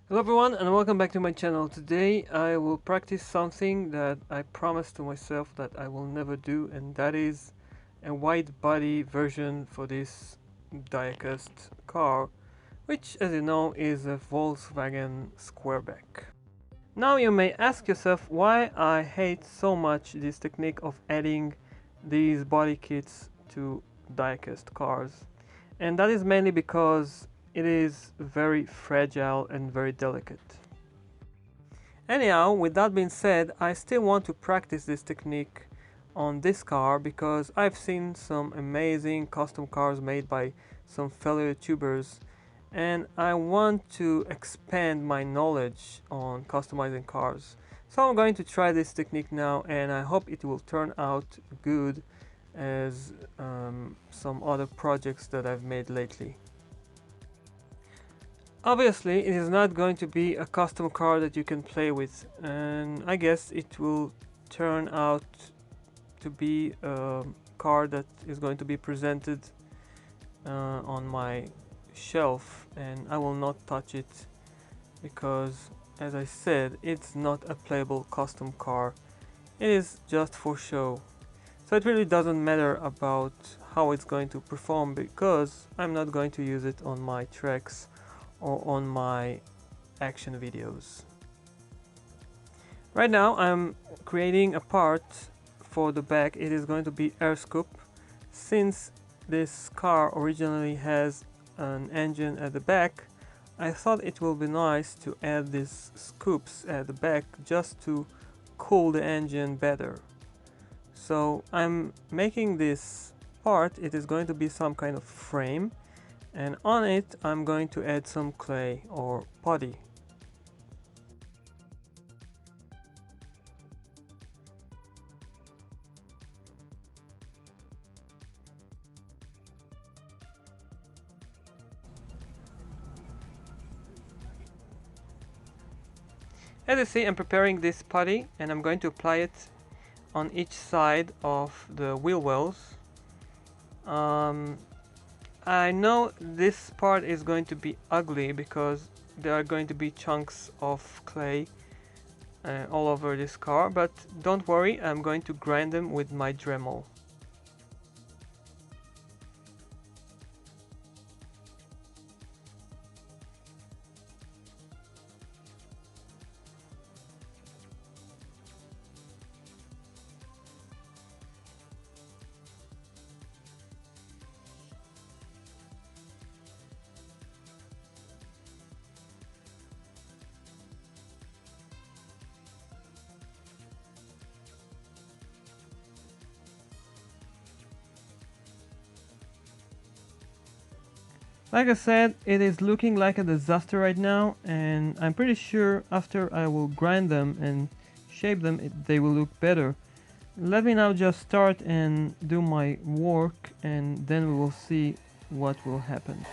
Hello everyone and welcome back to my channel. Today I will practice something that I promised to myself that I will never do, and that is a wide body version for this diecast car, which as you know is a Volkswagen squareback. Now you may ask yourself why I hate so much this technique of adding these body kits to diecast cars, and that is mainly because it is very fragile and very delicate. Anyhow, with that being said, I still want to practice this technique on this car because I've seen some amazing custom cars made by some fellow YouTubers, and I want to expand my knowledge on customizing cars. So I'm going to try this technique now, and I hope it will turn out good as some other projects that I've made lately. Obviously, it is not going to be a custom car that you can play with, and I guess it will turn out to be a car that is going to be presented on my shelf, and I will not touch it because, as I said, it's not a playable custom car. It is just for show. So it really doesn't matter about how it's going to perform because I'm not going to use it on my tracks or on my action videos. Right now I'm creating a part for the back. It is going to be air scoop. Since this car originally has an engine at the back, I thought it will be nice to add these scoops at the back just to cool the engine better. So I'm making this part. It is going to be some kind of frame, and on it I'm going to add some clay or putty. As you see, I'm preparing this putty and I'm going to apply it on each side of the wheel wells. I know this part is going to be ugly because there are going to be chunks of clay all over this car, but don't worry, I'm going to grind them with my Dremel. Like I said, it is looking like a disaster right now, and I'm pretty sure after I will grind them and shape them, they will look better. Let me now just start and do my work, and then we will see what will happen.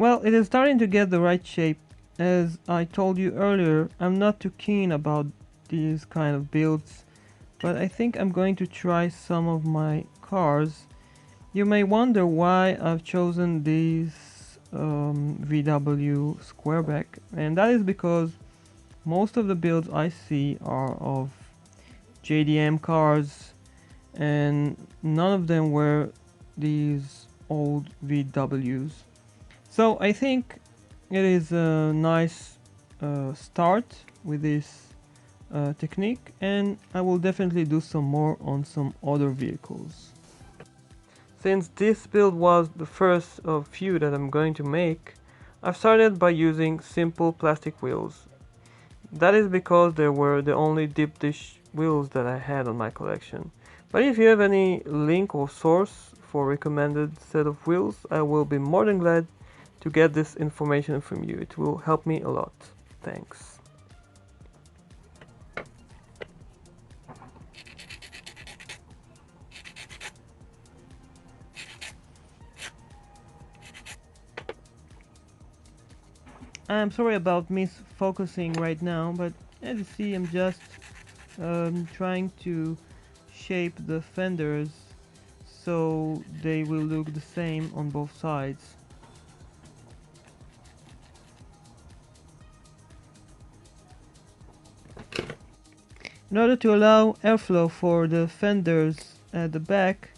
Well, it is starting to get the right shape. As I told you earlier, I'm not too keen about these kind of builds, but I think I'm going to try some of my cars. You may wonder why I've chosen these VW squareback, and that is because most of the builds I see are of JDM cars, and none of them were these old VWs. So I think it is a nice start with this technique, and I will definitely do some more on some other vehicles. Since this build was the first of few that I'm going to make, I've started by using simple plastic wheels. That is because they were the only deep dish wheels that I had on my collection. But if you have any link or source for recommended set of wheels, I will be more than glad to get this information from you. It will help me a lot. Thanks. I'm sorry about misfocusing right now, but as you see, I'm just trying to shape the fenders so they will look the same on both sides. In order to allow airflow for the fenders at the back,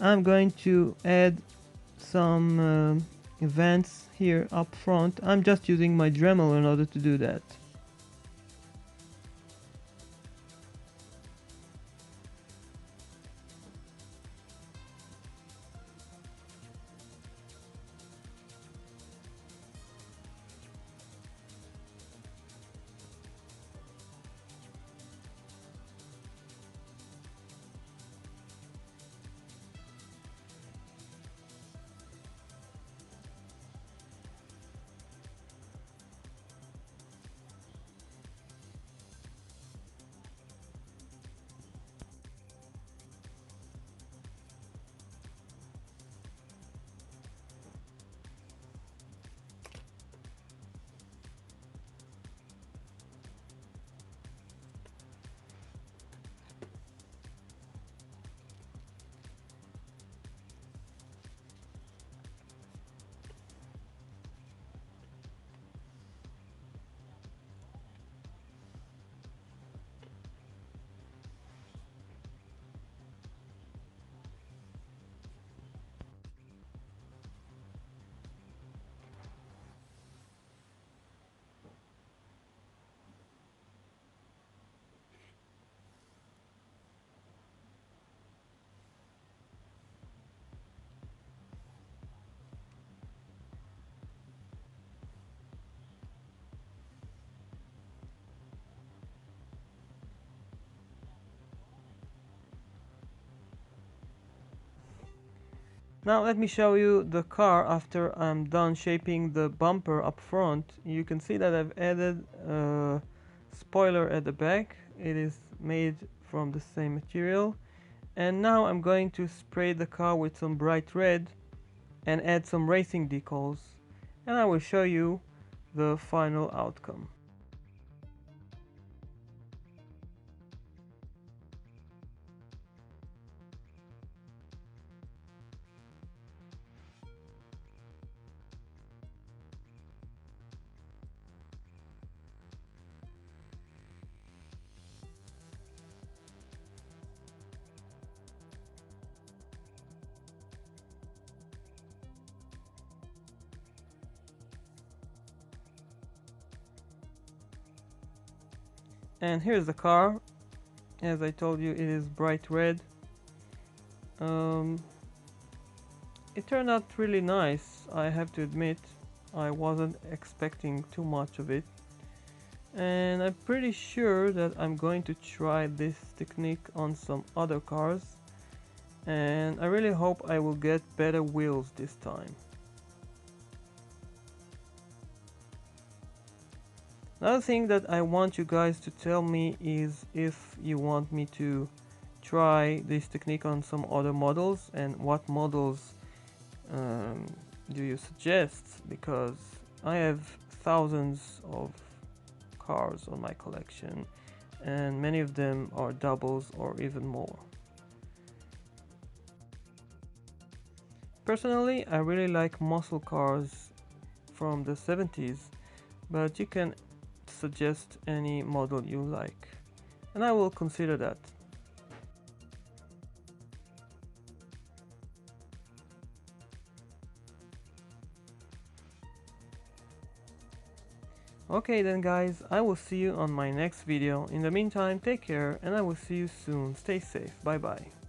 I'm going to add some vents here up front. I'm just using my Dremel in order to do that. Now let me show you the car after I'm done shaping the bumper up front. You can see that I've added a spoiler at the back. It is made from the same material. And now I'm going to spray the car with some bright red and add some racing decals. And I will show you the final outcome. And here's the car. As I told you, it is bright red. Um, it turned out really nice, I have to admit. I wasn't expecting too much of it. And I'm pretty sure that I'm going to try this technique on some other cars. And I really hope I will get better wheels this time. Another thing that I want you guys to tell me is if you want me to try this technique on some other models and what models do you suggest? Because I have thousands of cars on my collection and many of them are doubles or even more. Personally, I really like muscle cars from the 70s, but you can suggest any model you like, and I will consider that. Okay then guys, I will see you on my next video. In the meantime, take care and I will see you soon. Stay safe. Bye bye.